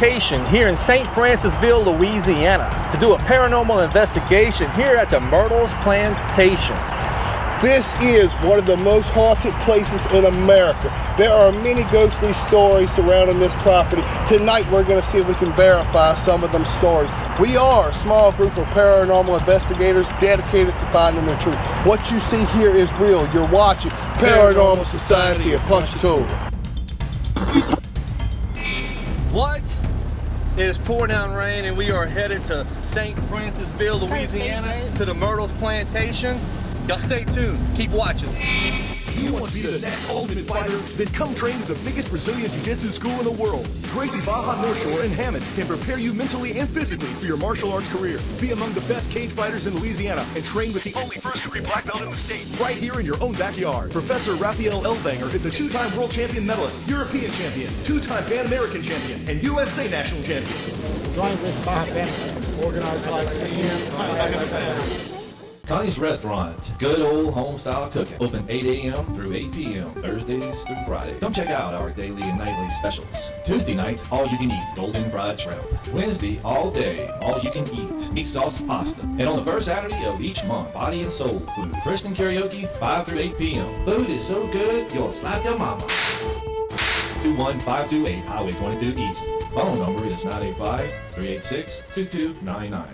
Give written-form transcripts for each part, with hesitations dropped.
Plantation here in St. Francisville, Louisiana to do a paranormal investigation here at the Myrtles Plantation. This is one of the most haunted places in America. There are many ghostly stories surrounding this property. Tonight we're going to see if we can verify some of them stories. We are a small group of paranormal investigators dedicated to finding the truth. What you see here is real. You're watching Paranormal Society of Ponchatoula. What? It is pouring down rain and we are headed to St. Francisville, Louisiana to the Myrtles Plantation. Y'all stay tuned. Keep watching. You want to be the next ultimate fighter? Then come train at the biggest Brazilian Jiu-Jitsu school in the world. Gracie Baja North Shore in Hammond can prepare you mentally and physically for your martial arts career. Be among the best cage fighters in Louisiana and train with the only first-degree black belt in the state, right here in your own backyard. Professor Raphael Elvanger is a two-time world champion medalist, European champion, two-time Pan American champion, and USA national champion. Join this event organized by Connie's Restaurant, good old home-style cooking. Open 8 a.m. through 8 p.m. Thursdays through Friday. Come check out our daily and nightly specials. Tuesday nights, all you can eat golden fried shrimp. Wednesday, all day, all you can eat meat sauce pasta. And on the first Saturday of each month, body and soul food. Christian karaoke, 5 through 8 p.m. Food is so good, you'll slap your mama. 21528 Highway 22 East. Phone number is 985-386-2299.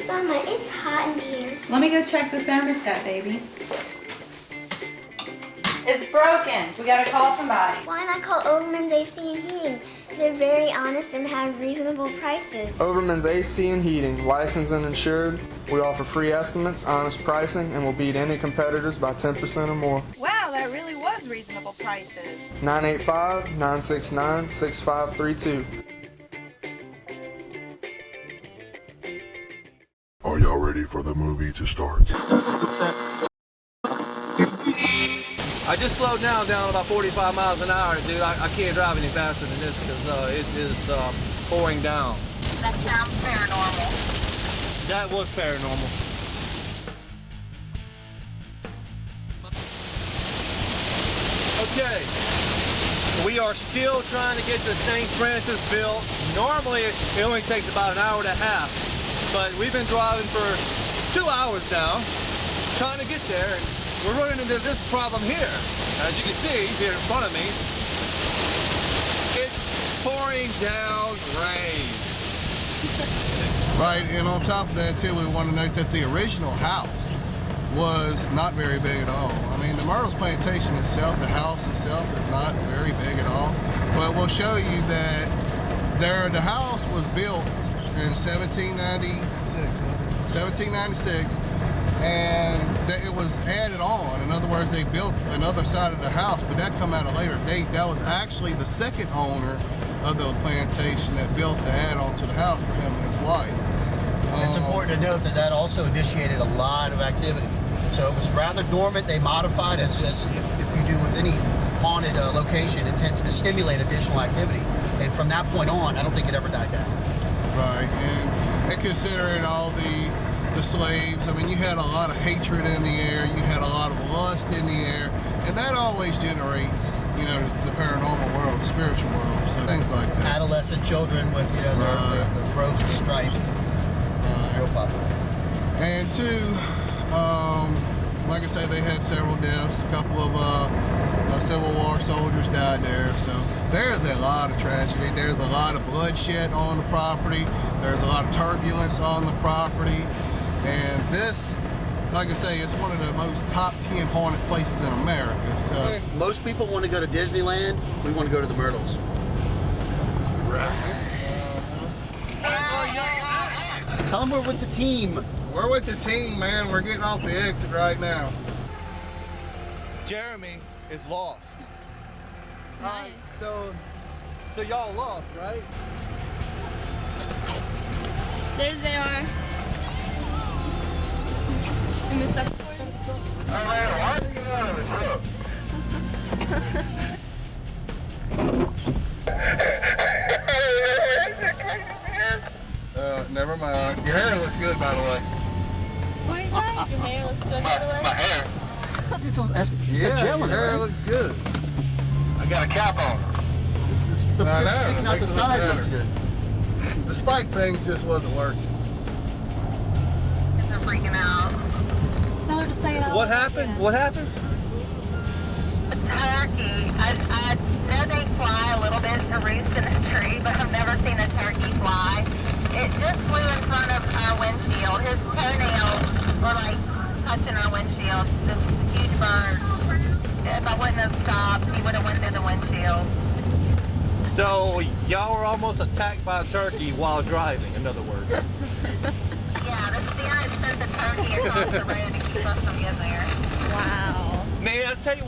Mama, it's hot in here. Let me go check the thermostat, baby. It's broken. We gotta call somebody. Why not call Overman's AC and Heating? They're very honest and have reasonable prices. Overman's AC and Heating, licensed and insured. We offer free estimates, honest pricing, and will beat any competitors by 10% or more. Wow, that really was reasonable prices. 985-969-6532. Are y'all ready for the movie to start? I just slowed down about 45 miles an hour, dude. I can't drive any faster than this because it is pouring down. That sounds paranormal. That was paranormal. Okay, we are still trying to get to St. Francisville. Normally, it only takes about an hour and a half, but we've been driving for 2 hours now, trying to get there, and we're running into this problem here. As you can see here in front of me, it's pouring down rain. Right, and on top of that too, we want to note that the original house was not very big at all. I mean, the Myrtles Plantation itself, the house itself, is not very big at all. But we'll show you that the house was built in 1796, and that it was added on. In other words, they built another side of the house, but that come at a later date. That was actually the second owner of the plantation that built the add-on to the house for him and his wife. It's important to note that that also initiated a lot of activity. So it was rather dormant. They modified, as if you do with any haunted location, it tends to stimulate additional activity. And from that point on, I don't think it ever died down. Right, and considering all the slaves, I mean, you had a lot of hatred in the air, you had a lot of lust in the air, and that always generates, you know, the paranormal world, the spiritual world, so things like that. Adolescent children with, you know, their growth strife. It's real popular. And two, like I say, they had several deaths. A couple of Civil War soldiers died there, so there's a lot of tragedy. There's a lot of bloodshed on the property. There's a lot of turbulence on the property. And this, like I say, it's one of the most top 10 haunted places in America. So most people want to go to Disneyland. We want to go to the Myrtles. Tell them we're with the team. We're with the team, man. We're getting off the exit right now. Jeremy is lost. Nice. So y'all lost, right? There they are. In the stuff. Never mind. Your hair looks good, by the way. What is that? Your hair looks good, by the way. My hair. It's on, yeah, your hair looks good. I got a cap on. The I know, sticking out the makes it side look looks better. good. The spike things just wasn't working. They're freaking out. Tell her to say it all What over happened? again. What happened? A turkey. I know they fly a little bit to roost in a tree, but I've never seen a turkey fly. It just flew in front of our windshield. His toenails were like touching our windshield. This huge bird. If I wouldn't have stopped, he would have went through the windshield. So y'all were almost attacked by a turkey while driving, in other words. Yeah, the spirit sent the turkey across the road to keep us from getting there. Wow. Man, I tell you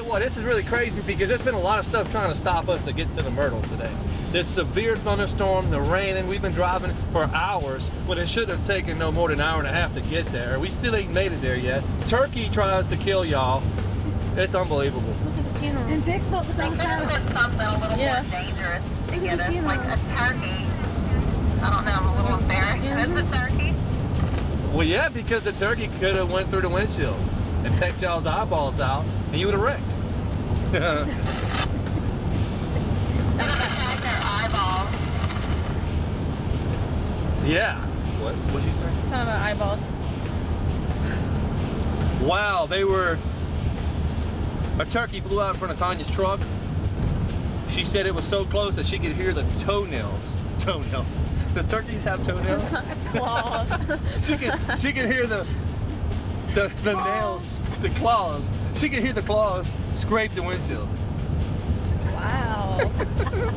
what, this is really crazy because there's been a lot of stuff trying to stop us to get to the Myrtles today. This severe thunderstorm, the rain, and we've been driving for hours when it should have taken no more than an hour and a half to get there. We still ain't made it there yet. Turkey tries to kill y'all. It's unbelievable. And Pixel at the same They could have time. put something a little more dangerous to get us, like a turkey. I don't know, I'm a little embarrassed. Is it turkey? Well, yeah, because the turkey could have went through the windshield and pecked y'all's eyeballs out, and you would have wrecked. They would have had their eyeballs. Yeah. What'd she say? Talking about eyeballs. Wow, a turkey flew out in front of Tanya's truck. She said it was so close that she could hear the toenails. Toenails. Does turkeys have toenails? Claws. She could hear the nails, the claws. She could hear the claws scrape the windshield. Wow.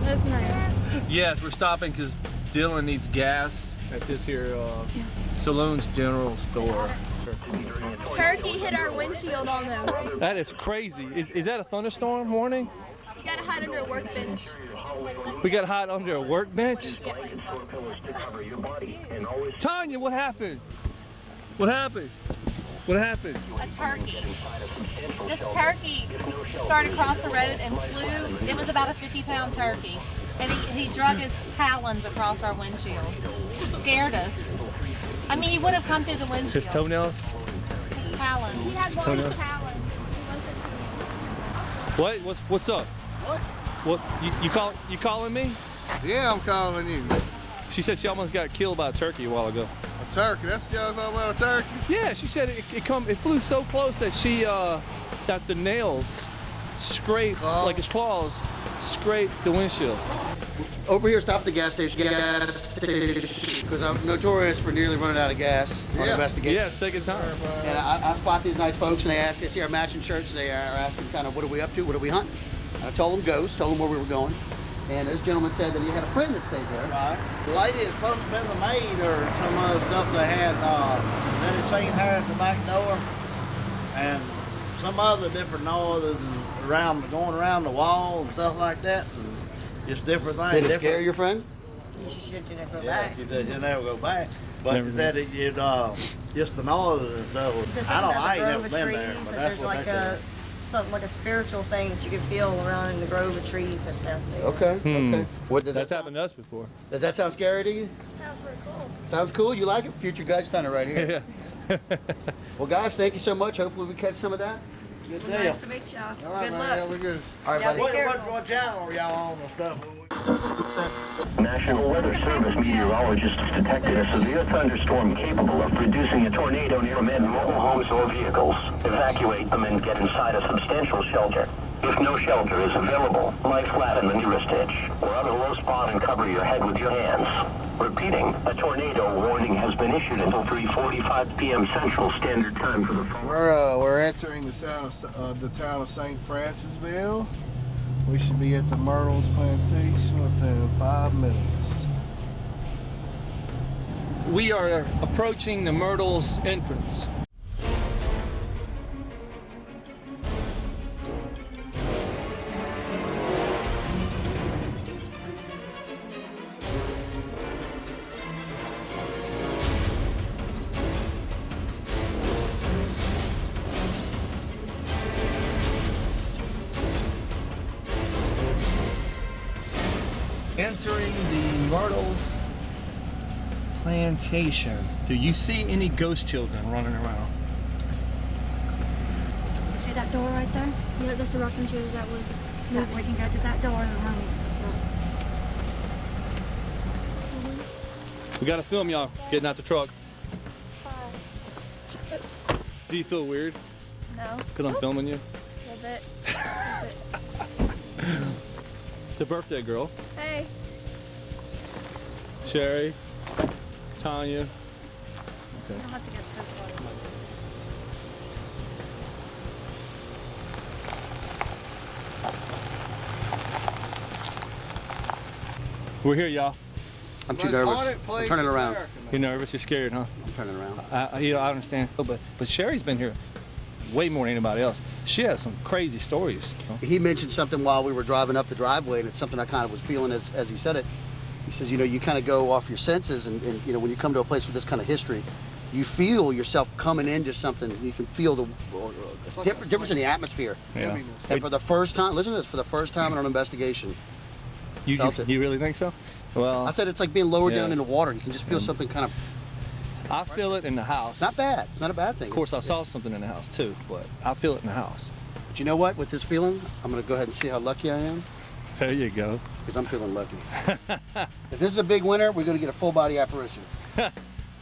That's nice. Yes, we're stopping because Dylan needs gas at this here Saloon's General Store. Turkey hit our windshield almost. That is crazy. Is that a thunderstorm warning? You gotta hide under a workbench. We got to hide under a workbench? Yes. Tanya, what happened? What happened? What happened? A turkey. This turkey started across the road and flew. It was about a 50-pound turkey. And he drug his talons across our windshield. Scared us. I mean, he would have come through the windshield. His toenails? His talons. He had long Toenails. talons. What's up? What? You calling me? Yeah, I'm calling you. She said she almost got killed by a turkey a while ago. A turkey? That's what y'all talking about, a turkey? Yeah, she said it flew so close that that the nails scraped, like his claws, scraped the windshield. Over here, stop at the gas station. Because I'm notorious for nearly running out of gas on investigation. Yeah, second time. And I spot these nice folks, and they see our matching shirts. They are asking kind of, what are we up to? What are we hunting? I told them ghosts, told them where we were going. And this gentleman said that he had a friend that stayed there. Right. The lady is supposed to have been the maid or some other stuff they had. Then it seen her at the back door. And some other different noises going around the wall and stuff like that. And just different things. Did it scare your friend? She said you never go back. She said you never go back. But she said it just the noise and stuff. I ain't never been there, but that's what they said. Something like a spiritual thing that you can feel around in the grove of trees that's out there. Okay. Okay. What does That's happened to us before. Does that sound scary to you? Sounds pretty cool. Sounds cool. You like it? Future ghost hunter right here. Yeah. Well, guys, thank you so much. Hopefully we catch some of that. Good Well, nice to meet y'all. All right, Good man, luck. yeah, we're good. All right, buddy. What channel are y'all on and stuff? National Weather Service meteorologists detected a severe thunderstorm capable of producing a tornado near mobile homes or vehicles. Evacuate them and get inside a substantial shelter. If no shelter is available, lie flat in the nearest ditch or other low spot and cover your head with your hands. Repeating, a tornado warning has been issued until 3:45 p.m. Central Standard Time for the phone. We're entering the town of St. Francisville. We should be at the Myrtles Plantation within 5 minutes. We are approaching the Myrtles entrance. Entering the Myrtles Plantation. Do you see any ghost children running around? See that door right there? Yeah, that's the rocking chairs that would. Look, we can go to that door in the room. We gotta film y'all getting out the truck. Do you feel weird? No. Because I'm filming you? A little bit. The birthday girl. Hey. Sherry. Tanya. Okay. I don't have to get so far. We're here, y'all. I'm too nervous. I'm turning around. You're nervous? You're scared, huh? I'm turning around. I understand. But Sherry's been here way more than anybody else. She has some crazy stories. You know? He mentioned something while we were driving up the driveway, and it's something I kind of was feeling as he said it. He says, you know, you kind of go off your senses, and you know, when you come to a place with this kind of history, you feel yourself coming into something. You can feel the difference in the atmosphere. Yeah. And for the first time, listen to this, for the first time in an investigation, you really think so? Well, I said it's like being lowered down in the water. You can just feel something kind of. I feel it in the house. It's not bad. It's not a bad thing. Of course, I saw something in the house too, but I feel it in the house. But you know what? With this feeling, I'm going to go ahead and see how lucky I am. There you go. Because I'm feeling lucky. If this is a big winner, we're going to get a full body apparition.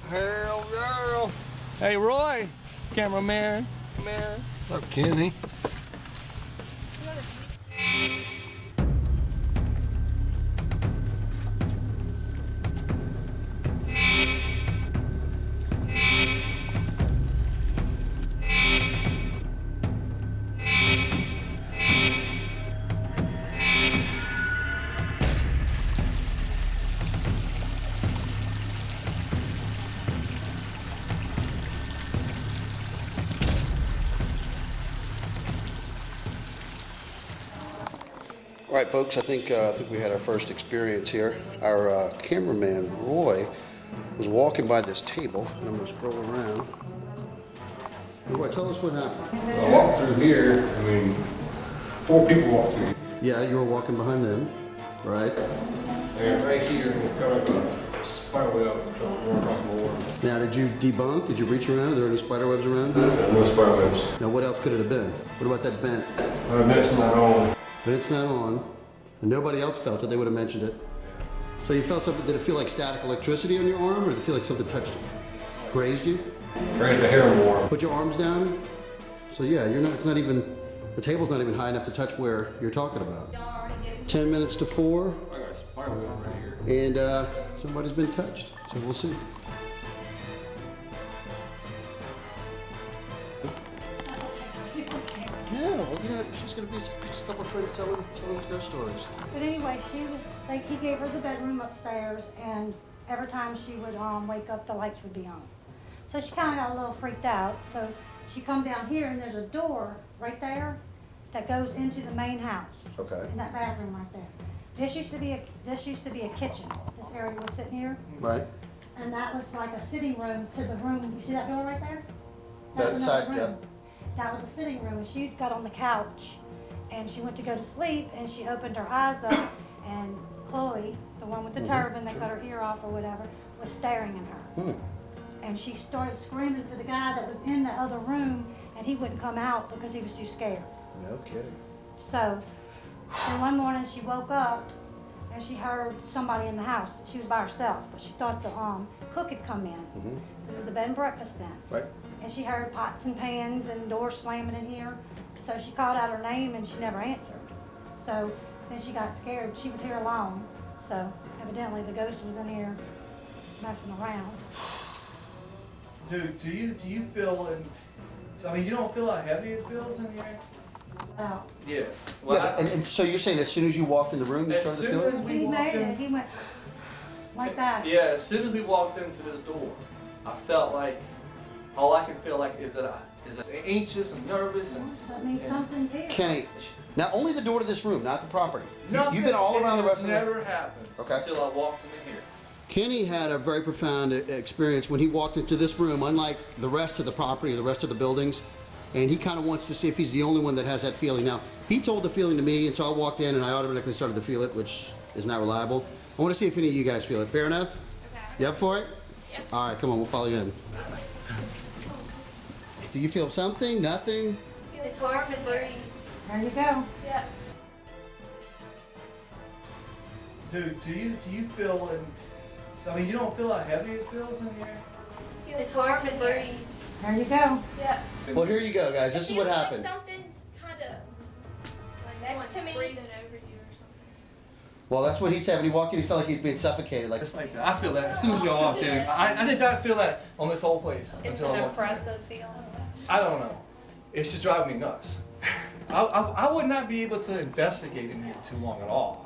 Hell, girl. Hey, Roy, cameraman. What's up, Kenny? All right, folks, I think we had our first experience here. Our cameraman, Roy, was walking by this table, and I'm going to scroll around. Roy, tell us what happened. I walked through here, 4 people walked through. Yeah, you were walking behind them, right? And right here, we felt like a spider web going across the wall. Now, did you debunk? Did you reach around? Are there any spider webs around? No spider webs. Now, what else could it have been? What about that vent? Vent's not on. Vent's not on, and nobody else felt it. They would have mentioned it. So you felt something, did it feel like static electricity on your arm, or did it feel like something touched you? Grazed you? Grazed the hair more. Put your arms down? So yeah, you're not, it's not even, the table's not even high enough to touch where you're talking about. 10 minutes to 4. I got a spider web right here. And somebody's been touched, so we'll see. Yeah, well, you know, she's gonna be just a couple of friends telling ghost stories. But anyway, he gave her the bedroom upstairs, and every time she would wake up, the lights would be on. So she kind of got a little freaked out. So she come down here, and there's a door right there that goes into the main house. Okay. In that bathroom right there. This used to be a kitchen. This area was sitting here. Right. And that was like a sitting room to the room. You see that door right there? That That's side, another room. yeah. That was a sitting room, and she got on the couch, and she went to go to sleep, and she opened her eyes up, and Chloe, the one with the turban that cut her ear off or whatever, was staring at her. And she started screaming for the guy that was in the other room, and he wouldn't come out because he was too scared. No kidding. So, then one morning she woke up, and she heard somebody in the house. She was by herself, but she thought the cook had come in. It was a bed and breakfast then. Right. And she heard pots and pans and doors slamming in here. So she called out her name and she never answered. So then she got scared. She was here alone. So evidently the ghost was in here messing around. Do you feel, you don't feel how heavy it feels in here? Well, Yeah. Yeah, and so you're saying as soon as you walked in the room, you started to feel it? he made it. He went like that. Yeah, as soon as we walked into this door, I felt like, all I can feel like is that anxious and nervous and. That means something's here. Kenny, now only the door to this room, not the property. Nothing, You've been all around the rest of the. Never happened. Okay. Until I walked in here. Kenny had a very profound experience when he walked into this room, unlike the rest of the property, the rest of the buildings, and he kind of wants to see if he's the only one that has that feeling. Now, he told the feeling to me, and so I walked in and I automatically started to feel it, which is not reliable. I want to see if any of you guys feel it. Fair enough? Okay. You up for it? Yep. All right, come on, we'll follow you in. Do you feel something? Nothing? It's hard to breathe. There you go. Yeah. Dude, do you feel? I mean, you don't feel how heavy it feels in here. It's hard to breathe. There you go. Yeah. Well, here you go, guys. This is what happened. Something's kind of next to me. Breathing over you or something. Well, that's what he said when he walked in. He felt like he's being suffocated. Like It's like that. I feel that as soon as we all walked in. I did not feel that on this whole place It's until I an walked in. oppressive feeling. I don't know. It's just driving me nuts. I would not be able to investigate in here too long at all.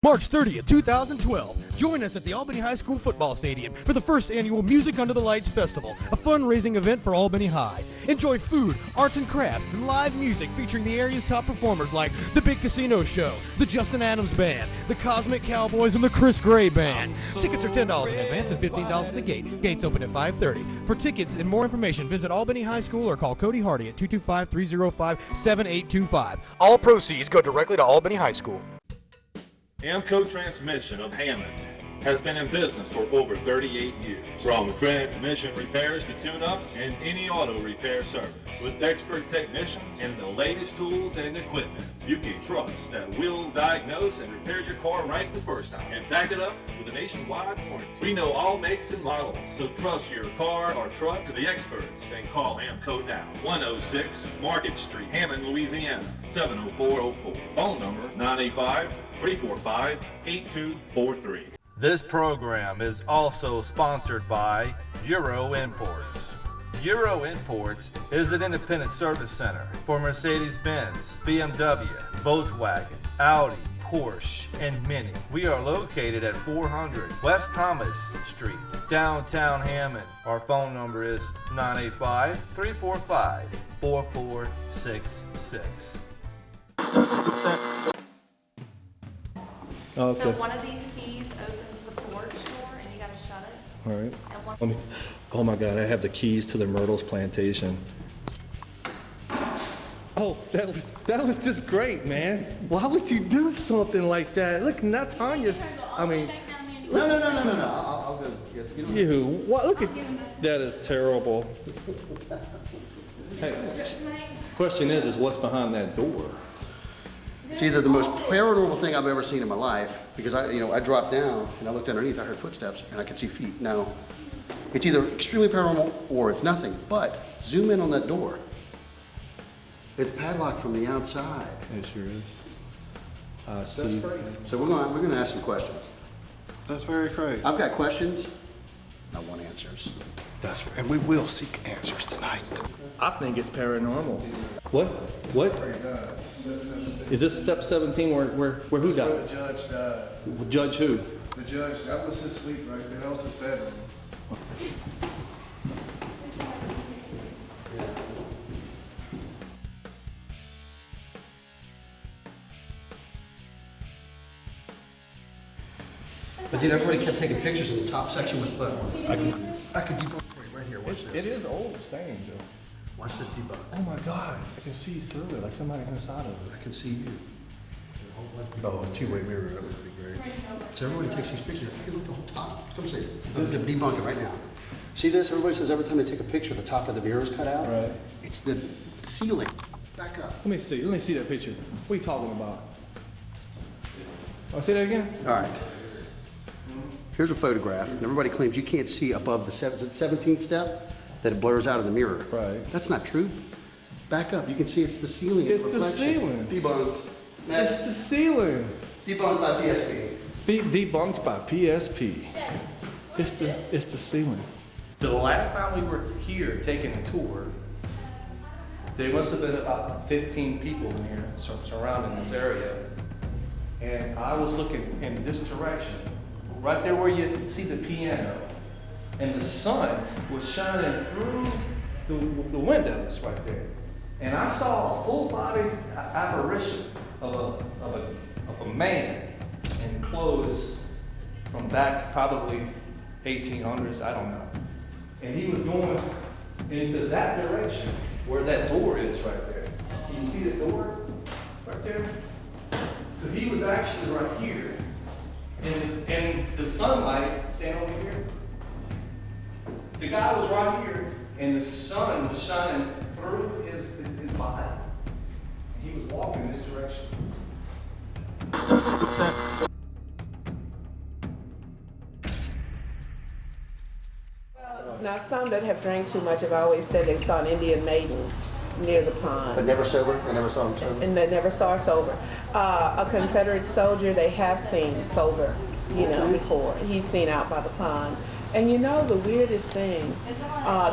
March 30th, 2012. Join us at the Albany High School Football Stadium for the first annual Music Under the Lights Festival, a fundraising event for Albany High. Enjoy food, arts and crafts, and live music featuring the area's top performers like The Big Casino Show, the Justin Adams Band, the Cosmic Cowboys, and the Chris Gray Band. Tickets are $10 in advance and $15 at the gate. Gates open at 5:30. For tickets and more information, visit Albany High School or call Cody Hardy at 225-305-7825. All proceeds go directly to Albany High School. Amco Transmission of Hammond has been in business for over 38 years. From transmission repairs to tune-ups and any auto repair service. With expert technicians and the latest tools and equipment, you can trust that we'll diagnose and repair your car right the first time and back it up with a nationwide warranty. We know all makes and models, so trust your car or truck to the experts and call Amco now. 106 Market Street, Hammond, Louisiana, 70404. Phone number 985-345-8243. This program is also sponsored by Euro Imports. Euro Imports is an independent service center for Mercedes-Benz, BMW, Volkswagen, Audi, Porsche, and Mini. We are located at 400 West Thomas Street, downtown Hammond. Our phone number is 985-345-4466. Okay. So one of these keys opens the porch door and you gotta shut it. All right. Let me. Oh my God! I have the keys to the Myrtles Plantation. Oh, that was just great, man. Why would you do something like that? Look, now Tanya's. I mean. No. I'll go get it. You. What? Look at. That is terrible. Hey, question is what's behind that door? It's either the most paranormal thing I've ever seen in my life, because I dropped down and I looked underneath, I heard footsteps and I could see feet. Now, it's either extremely paranormal or it's nothing, but zoom in on that door. It's padlocked from the outside. It sure is. That's crazy. So we're gonna ask some questions. That's very crazy. I've got questions, I want answers. That's right. And we will seek answers tonight. I think it's paranormal. What? Is this step 17 where who's got where it? the judge died. Judge who? The judge, that was his suite right there. That was his bedroom. But everybody kept taking pictures in the top section with I could debunk for you right here. Watch this. It is old staying, though. Watch this debunk. Oh my God, I can see through it, like somebody's inside of it. I can see you. Oh, a two-way mirror, that would be great. So everybody takes these pictures. Take a look at the whole top. Come see it. I'm going to debunk it right now. See this? Everybody says every time they take a picture, the top of the mirror is cut out. Right. It's the ceiling. Back up. Let me see that picture. What are you talking about? Say that again? All right. Here's a photograph. Everybody claims you can't see above the 17th step, that it blurs out of the mirror. Right. That's not true. Back up. You can see it's the ceiling. It's the ceiling. Debunked. It's the ceiling. Debunked by PSP. Debunked by PSP. It's the ceiling. The last time we were here taking a tour, there must have been about 15 people in here surrounding this area. And I was looking in this direction, right there where you see the piano. And the sun was shining through the windows right there. And I saw a full-body apparition of a man in clothes from back probably 1800s, I don't know. And he was going into that direction where that door is right there. Can you see the door right there? So he was actually right here. And the sunlight, stand over here. The guy was right here, and the sun was shining through his body. He was walking this direction. Now, some that have drank too much have always said they saw an Indian maiden near the pond. But never sober? They never saw him sober? And they never saw her sober. A Confederate soldier they have seen sober, you know, before. He's seen out by the pond. And you know the weirdest thing,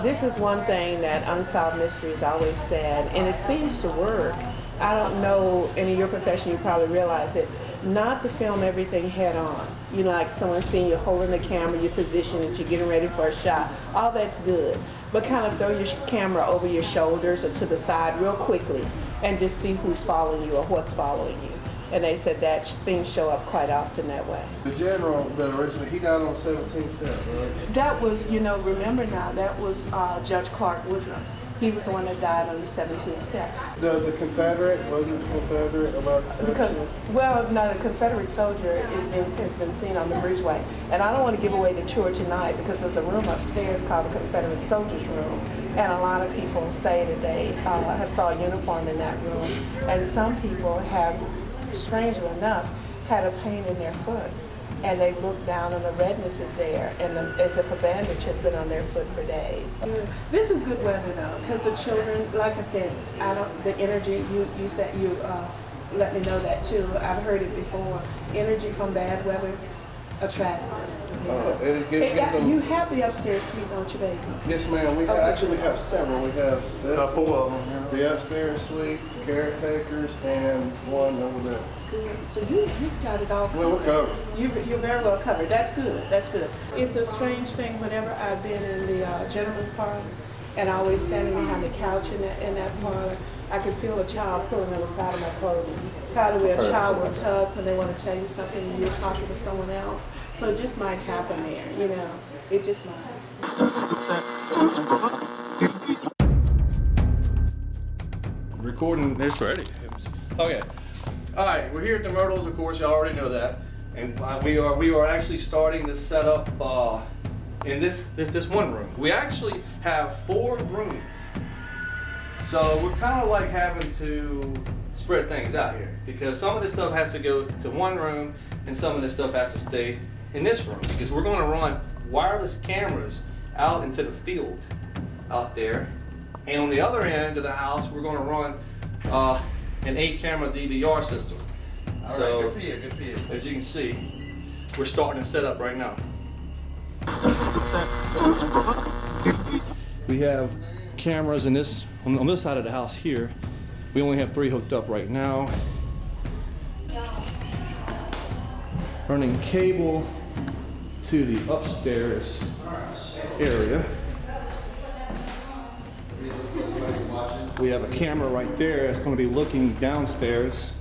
this is one thing that Unsolved Mysteries always said, and it seems to work. I don't know, and in your profession you probably realize it, not to film everything head on. You know, like someone seeing you holding the camera, your position that you're getting ready for a shot. All that's good. But kind of throw your camera over your shoulders or to the side real quickly and just see who's following you or what's following you. And they said that things show up quite often that way. The general that originally, he died on 17 steps, right? That was, you know, remember now, that was Judge Clark Woodruff. He was the one that died on the 17th step. The Confederate, wasn't the Confederate about Well, no, the Confederate soldier has been seen on the bridgeway. And I don't want to give away the tour tonight because there's a room upstairs called the Confederate Soldiers Room. And a lot of people say that they have saw a uniform in that room. And some people have, strangely enough, had a pain in their foot. And they look down and the redness is there, and as if a bandage has been on their foot for days. This is good weather though, because the children, like I said, the energy, you said you let me know that too. I've heard it before. Energy from bad weather attracts them. You have the upstairs suite, don't you, baby? Yes, ma'am. We actually have several. We have the upstairs suite, caretakers, and one over there. Good. So you've got it all covered. Well, we're covered. You're very well covered. That's good. That's good. It's a strange thing whenever I've been in the gentleman's parlor and I always standing behind the couch in that parlor, I could feel a child pulling on the side of my clothing. Kind of where a child will tug when they want to tell you something and you're talking to someone else. So it just might happen there, you know. It just might. Recording this ready. Okay. All right, we're here at the Myrtles, of course, you already know that. And we are actually starting to set up in this one room. We actually have 4 rooms. So we're kind of like having to spread things out here because some of this stuff has to go to one room and some of this stuff has to stay in this room because we're going to run wireless cameras out into the field out there. And on the other end of the house, we're going to run an 8-camera DVR system. All So, right, good for you, good for you. As you can see, we're starting to set up right now. We have cameras in this on this side of the house here. We only have 3 hooked up right now. Running cable to the upstairs area. We have a camera right there that's going to be looking downstairs.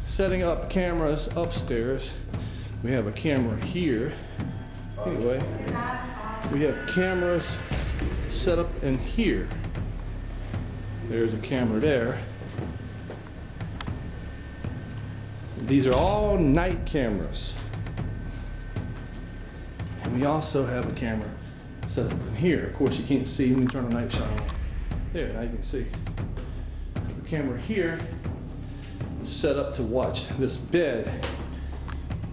Setting up cameras upstairs. We have a camera here. Anyway, we have cameras set up in here. There's a camera there. These are all night cameras. And we also have a camera set up in here. Of course, you can't see. Let me turn the night shot on. There, now you can see. The camera here is set up to watch this bed.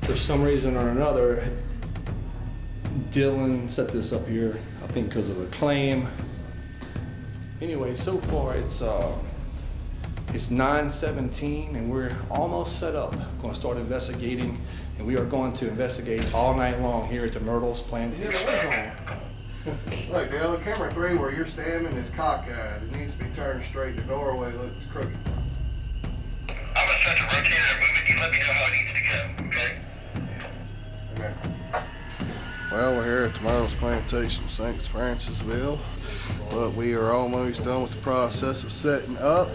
For some reason or another, Dylan set this up here, I think because of a claim. Anyway, so far it's 9:17 and we're almost set up. Going to start investigating, and we are going to investigate all night long here at the Myrtles Plantation. Look, Dale, camera 3 where you're standing is cockeyed. It needs to be turned straight. The doorway looks crooked. I'm gonna start to rotate it and move it. You let me know how it needs to go, okay? Okay. Well, we're here at the Myrtles Plantation, St. Francisville, but we are almost done with the process of setting up.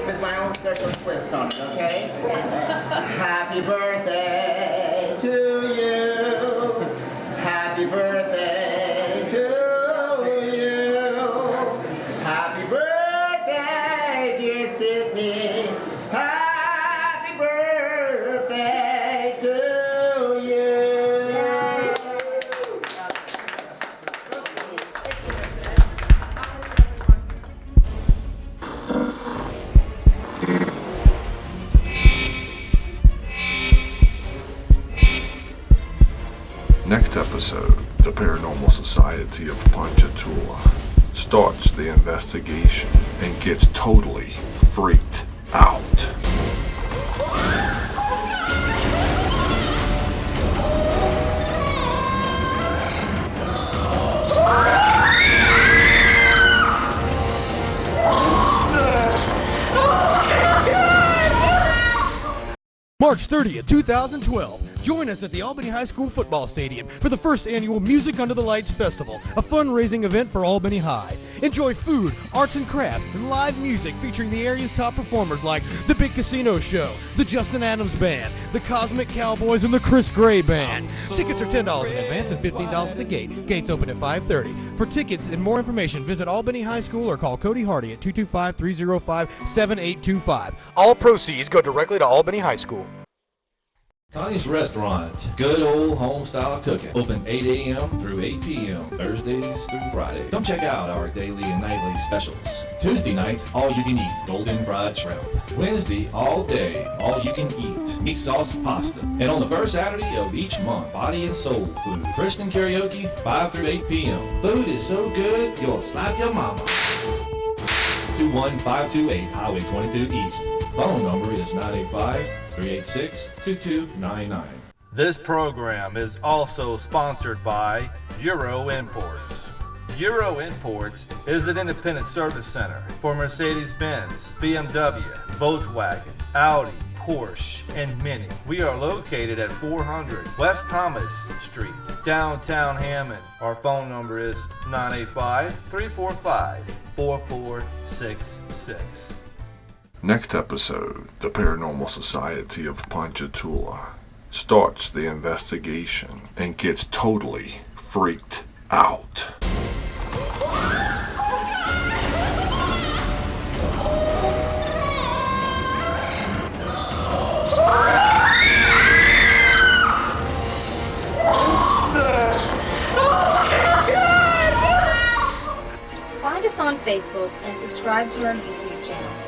With my own special twist on it, okay? Happy birthday to you. Happy birthday to you. Happy birthday, dear Sydney. Happy birthday to you. Next episode, the Paranormal Society of Ponchatoula starts the investigation and gets totally freaked out. March 30th, 2012. Join us at the Albany High School Football Stadium for the first annual Music Under the Lights Festival, a fundraising event for Albany High. Enjoy food, arts and crafts, and live music featuring the area's top performers like The Big Casino Show, the Justin Adams Band, the Cosmic Cowboys, and the Chris Gray Band. Tickets are $10 in advance and $15 at the gate. Gates open at 5:30. For tickets and more information, visit Albany High School or call Cody Hardy at 225-305-7825. All proceeds go directly to Albany High School. Tanya's Restaurant, good old home-style cooking. Open 8 a.m. through 8 p.m. Thursdays through Friday. Come check out our daily and nightly specials. Tuesday nights, all you can eat, golden fried shrimp. Wednesday, all day, all you can eat, meat sauce pasta. And on the first Saturday of each month, body and soul food. Christian karaoke, 5 through 8 p.m. Food is so good, you'll slap your mama. 21528 Highway 22 East. Phone number is 985-386-2299. This program is also sponsored by Euro Imports. Euro Imports is an independent service center for Mercedes-Benz, BMW, Volkswagen, Audi, Porsche, and Mini. We are located at 400 West Thomas Street, downtown Hammond. Our phone number is 985-345-4466. Next episode, the Paranormal Society of Ponchatoula starts the investigation and gets totally freaked out. Find us on Facebook and subscribe to our YouTube channel.